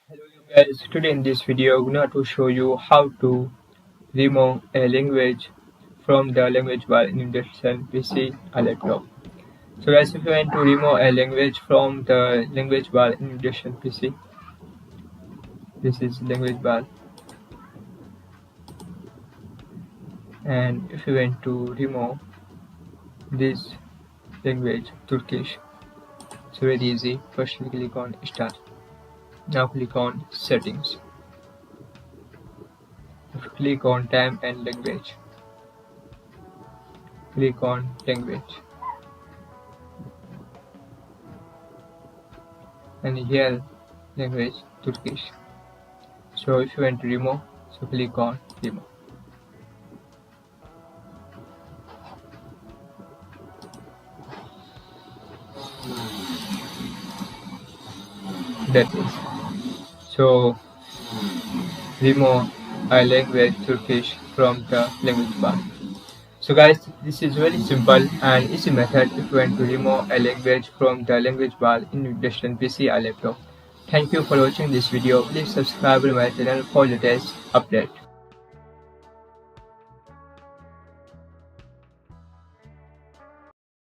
Hello you guys, today in this video I'm going to show you how to remove a language from the language bar in Industrial PC or laptop. So guys, if you want to remove a language from the language bar in Industrial PC, this is language bar, and if you want to remove this language Turkish, it's very easy. First click on start. Now click on settings. Click on time and language. Click on language, and here language Turkish. So if you want to remove, so click on remove. That is, so remove a language Turkish from the language bar. So guys, this is very simple and easy method if you want to remove a language from the language bar in your desktop PC or laptop. Thank you for watching this video. Please subscribe to my channel for latest update.